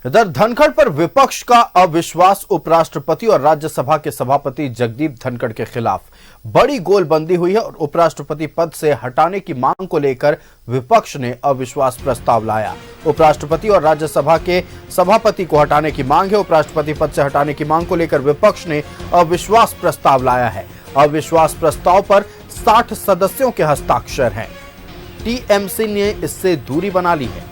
इधर धनखड़ पर विपक्ष का अविश्वास उपराष्ट्रपति और राज्यसभा के सभापति जगदीप धनखड़ के खिलाफ बड़ी गोलबंदी हुई है और उपराष्ट्रपति पद से हटाने की मांग को लेकर विपक्ष ने अविश्वास प्रस्ताव लाया। उपराष्ट्रपति और राज्यसभा के सभापति को हटाने की मांग है। उपराष्ट्रपति पद से हटाने की मांग को लेकर विपक्ष ने अविश्वास प्रस्ताव लाया है। अविश्वास प्रस्ताव पर 60 सदस्यों के हस्ताक्षर हैं। टीएमसी ने इससे दूरी बना ली है।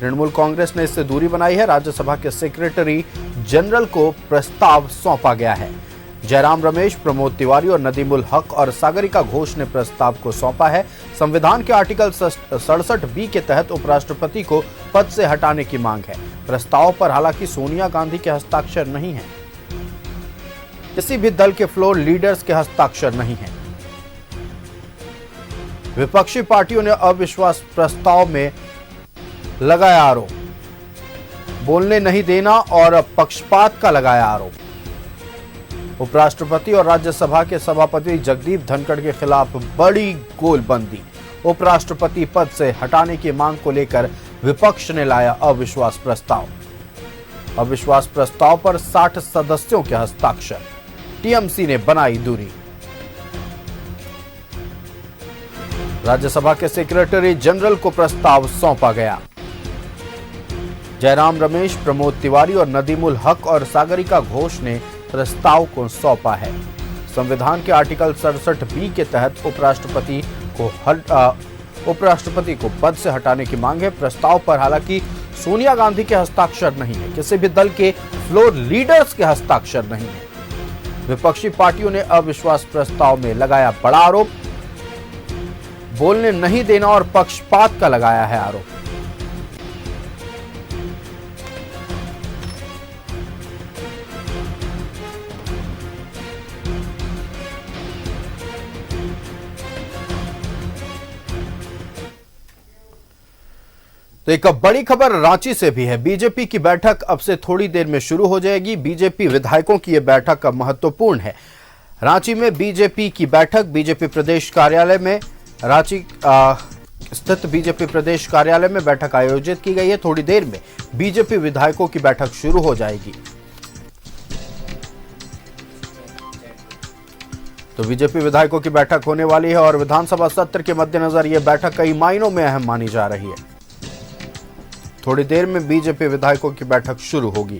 तृणमूल कांग्रेस ने इससे दूरी बनाई है। राज्यसभा के सेक्रेटरी जनरल को प्रस्ताव सौंपा गया है। जयराम रमेश, प्रमोद तिवारी और नदीमुल हक और सागरिका घोष ने प्रस्ताव को सौंपा है। संविधान के आर्टिकल 67 के तहत उपराष्ट्रपति को पद से हटाने की मांग है। प्रस्ताव पर हालांकि सोनिया गांधी के हस्ताक्षर नहीं है। किसी भी दल के फ्लोर लीडर्स के हस्ताक्षर नहीं है। विपक्षी पार्टियों ने अविश्वास प्रस्ताव में लगाया आरोप, बोलने नहीं देना और पक्षपात का लगाया आरोप। उपराष्ट्रपति और राज्यसभा के सभापति जगदीप धनखड़ के खिलाफ बड़ी गोलबंदी। उपराष्ट्रपति पद से हटाने की मांग को लेकर विपक्ष ने लाया अविश्वास प्रस्ताव। अविश्वास प्रस्ताव पर 60 सदस्यों के हस्ताक्षर। टीएमसी ने बनाई दूरी। राज्यसभा के सेक्रेटरी जनरल को प्रस्ताव सौंपा गया। जयराम रमेश, प्रमोद तिवारी और नदीमुल हक और सागरिका घोष ने प्रस्ताव को सौंपा है। संविधान के आर्टिकल 67 के तहत उपराष्ट्रपति को पद से हटाने की मांग है। प्रस्ताव पर हालांकि सोनिया गांधी के हस्ताक्षर नहीं है। किसी भी दल के फ्लोर लीडर्स के हस्ताक्षर नहीं है। विपक्षी पार्टियों ने अविश्वास प्रस्ताव में लगाया बड़ा आरोप, बोलने नहीं देना और पक्षपात का लगाया है आरोप। तो एक बड़ी खबर रांची से भी है। बीजेपी की बैठक अब से थोड़ी देर में शुरू हो जाएगी। बीजेपी विधायकों की यह बैठक महत्वपूर्ण है। रांची में बीजेपी की बैठक बीजेपी प्रदेश कार्यालय में रांची स्थित बीजेपी प्रदेश कार्यालय में बैठक आयोजित की गई है। थोड़ी देर में बीजेपी विधायकों की बैठक शुरू हो जाएगी। तो बीजेपी विधायकों की बैठक होने वाली है और विधानसभा सत्र के मद्देनजर यह बैठक कई मायनों में अहम मानी जा रही है। थोड़ी देर में बीजेपी विधायकों की बैठक शुरू होगी।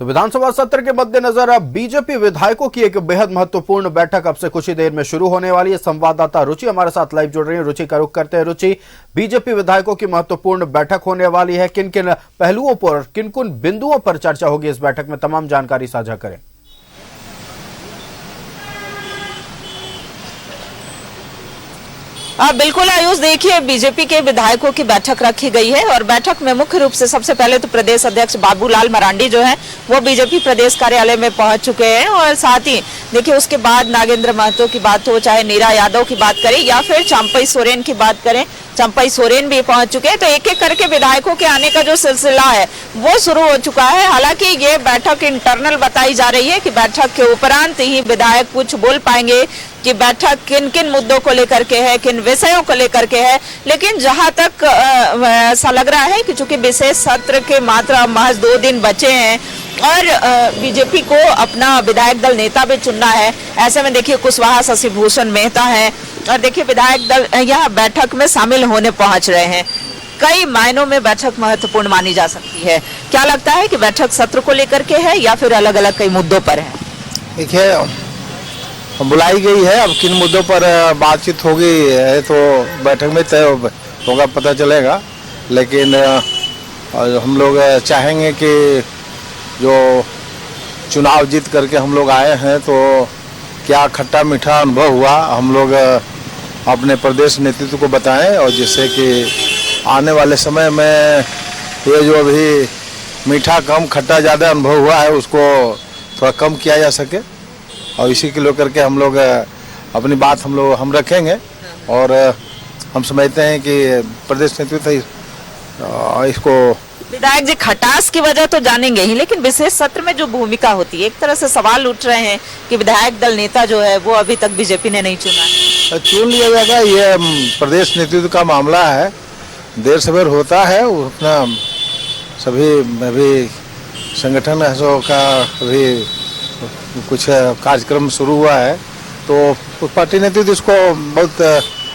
तो विधानसभा सत्र के मद्देनजर अब बीजेपी विधायकों की एक बेहद महत्वपूर्ण बैठक अब से कुछ ही देर में शुरू होने वाली है। संवाददाता रुचि हमारे साथ लाइव जुड़ रही है। रुचि का रुख करते हैं। रुचि, बीजेपी विधायकों की महत्वपूर्ण बैठक होने वाली है। किन किन पहलुओं पर, किन किन बिंदुओं पर चर्चा होगी इस बैठक में, तमाम जानकारी साझा करें। बिल्कुल आयुष, देखिए बीजेपी के विधायकों की बैठक रखी गई है और बैठक में मुख्य रूप से सबसे पहले तो प्रदेश अध्यक्ष बाबूलाल मरांडी जो है वो बीजेपी प्रदेश कार्यालय में पहुंच चुके हैं और साथ ही देखिए उसके बाद नागेंद्र महतो की बात हो, चाहे नीरा यादव की बात करें या फिर चंपई सोरेन की बात करें, चंपई सोरेन भी पहुंच चुके हैं। तो एक एक करके विधायकों के आने का जो सिलसिला है वो शुरू हो चुका है। हालांकि ये बैठक इंटरनल बताई जा रही है कि बैठक के उपरांत ही विधायक कुछ बोल पाएंगे कि बैठक किन किन मुद्दों को लेकर के है, किन विषयों को लेकर के है। लेकिन जहां तक ऐसा लग रहा है कि चूंकि विशेष सत्र के मात्र महज 2 दिन बचे हैं और बीजेपी को अपना विधायक दल नेता भी चुनना है, ऐसे में देखिए कुशवाहा शशिभूषण मेहता है और देखिए विधायक दल यह बैठक में शामिल होने पहुंच रहे हैं। कई मायनों में बैठक महत्वपूर्ण मानी जा सकती है। क्या लगता है कि बैठक सत्र को लेकर के है या फिर अलग अलग कई मुद्दों पर है? देखिए, बुलाई गई है, अब किन मुद्दों पर बातचीत होगी है तो बैठक में तय होगा, पता चलेगा। लेकिन हम लोग चाहेंगे कि जो चुनाव जीत करके हम लोग आए हैं तो क्या खट्टा मीठा अनुभव हुआ हम लोग अपने प्रदेश नेतृत्व को बताएं और जिससे कि आने वाले समय में ये जो अभी मीठा कम खट्टा ज़्यादा अनुभव हुआ है उसको थोड़ा कम किया जा सके और इसी के लेकर के हम लोग अपनी बात हम रखेंगे और हम समझते हैं कि प्रदेश नेतृत्व इसको विधायक जी खटास की वजह तो जानेंगे ही, लेकिन विशेष सत्र में जो भूमिका होती है, एक तरह से सवाल उठ रहे हैं कि विधायक दल नेता जो है वो अभी तक बीजेपी ने नहीं चुना है। चुन लिया जाएगा, ये प्रदेश नेतृत्व का मामला है, देर सवेर होता है। वो अपना सभी अभी संगठन है सो का अभी कुछ कार्यक्रम शुरू हुआ है, तो उस पार्टी नेतृत्व इसको बहुत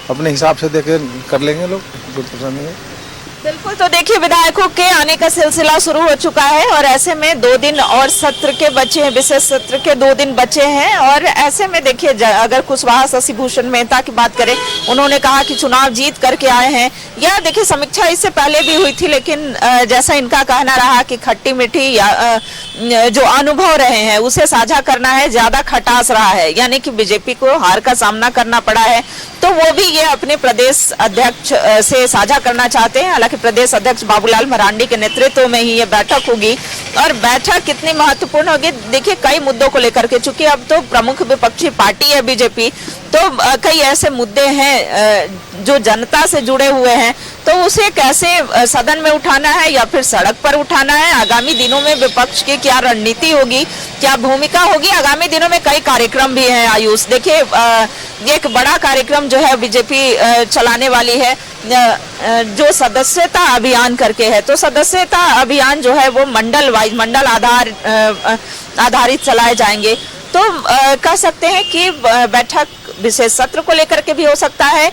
अपने हिसाब से देखे कर लेंगे लोग, कुछ पसंद नहीं है। बिल्कुल, तो देखिए विधायकों के आने का सिलसिला शुरू हो चुका है और ऐसे में 2 दिन और सत्र के बचे हैं, विशेष सत्र के 2 दिन बचे हैं। और ऐसे में देखिए अगर कुशवाहा शशि भूषण मेहता की बात करें, उन्होंने कहा कि चुनाव जीत करके आए हैं। यह देखिए समीक्षा इससे पहले भी हुई थी, लेकिन जैसा इनका कहना रहा कि खट्टी मीठी या जो अनुभव रहे हैं उसे साझा करना है, ज्यादा खटास रहा है, यानी कि बीजेपी को हार का सामना करना पड़ा है, तो वो भी ये अपने प्रदेश अध्यक्ष से साझा करना चाहते हैं। हालांकि प्रदेश अध्यक्ष बाबूलाल मरांडी के नेतृत्व में ही ये बैठक होगी और बैठक कितनी महत्वपूर्ण होगी, देखिए कई मुद्दों को लेकर के, चूंकि अब तो प्रमुख विपक्षी पार्टी है बीजेपी, तो कई ऐसे मुद्दे हैं जो जनता से जुड़े हुए हैं, तो उसे कैसे सदन में उठाना है या फिर सड़क पर उठाना है। आगामी दिनों में विपक्ष की क्या रणनीति होगी, क्या भूमिका होगी, आगामी दिनों में कई कार्यक्रम भी हैं। आयुष, देखिए एक बड़ा कार्यक्रम जो है बीजेपी चलाने वाली है, जो सदस्यता अभियान करके है। तो सदस्यता अभियान जो है वो मंडल वाइज, मंडल आधारित चलाए जाएंगे। तो कह सकते हैं कि बैठक विशेष सत्र को लेकर के भी हो सकता है,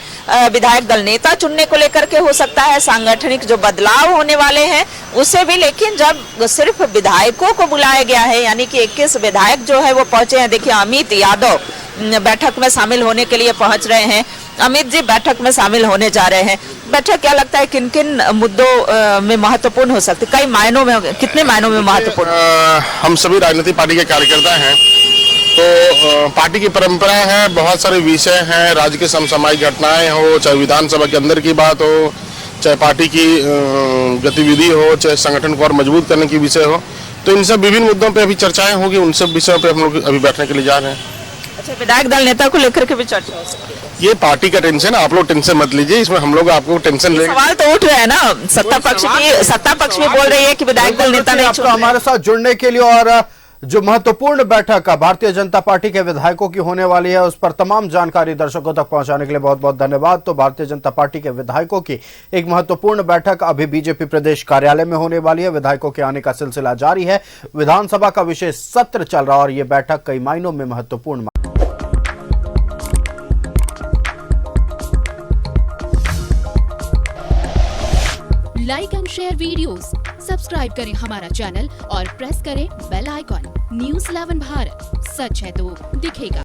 विधायक दल नेता चुनने को लेकर के हो सकता है, सांगठनिक जो बदलाव होने वाले हैं उससे भी। लेकिन जब सिर्फ विधायकों को बुलाया गया है, यानी कि 21 विधायक जो है वो पहुंचे हैं। देखिए अमित यादव बैठक में शामिल होने के लिए पहुंच रहे हैं, अमित जी बैठक में शामिल होने जा रहे हैं। बैठक क्या लगता है किन किन मुद्दों में महत्वपूर्ण हो सकती है, कई मायनों में, कितने मायनों में महत्वपूर्ण? हम सभी राजनीतिक पार्टी के कार्यकर्ता हैं, तो पार्टी की परंपरा है, बहुत सारे विषय हैं, राज्य के समसामयिक घटनाएं हो, चाहे विधानसभा के अंदर की बात हो, चाहे पार्टी की गतिविधि हो, चाहे संगठन को और मजबूत करने की विषय हो, तो इन सब विभिन्न मुद्दों पे अभी चर्चाएं होगी। उन सब विषयों पे हम लोग अभी बैठने के लिए जा रहे हैं। अच्छा, विधायक दल नेता को लेकर के भी चर्चा हो सकती है? ये पार्टी का टेंशन, आप लोग टेंशन मत लीजिए, इसमें हम लोग आपको टेंशन लेंगे। सवाल तो उठ रहे हैं ना, सत्ता पक्ष भी बोल रही है कि विधायक दल नेता नहीं चुन रहे। हमारे साथ जुड़ने के लिए और जो महत्वपूर्ण बैठक भारतीय जनता पार्टी के विधायकों की होने वाली है उस पर तमाम जानकारी दर्शकों तक पहुंचाने के लिए बहुत बहुत धन्यवाद। तो भारतीय जनता पार्टी के विधायकों की एक महत्वपूर्ण बैठक अभी बीजेपी प्रदेश कार्यालय में होने वाली है। विधायकों के आने का सिलसिला जारी है, विधानसभा का विशेष सत्र चल रहा और ये बैठक कई मायनों में महत्वपूर्ण। Like and share videos, subscribe करें हमारा चैनल और प्रेस करें बेल आइकॉन। न्यूज़ 11 भारत, सच है तो दिखेगा।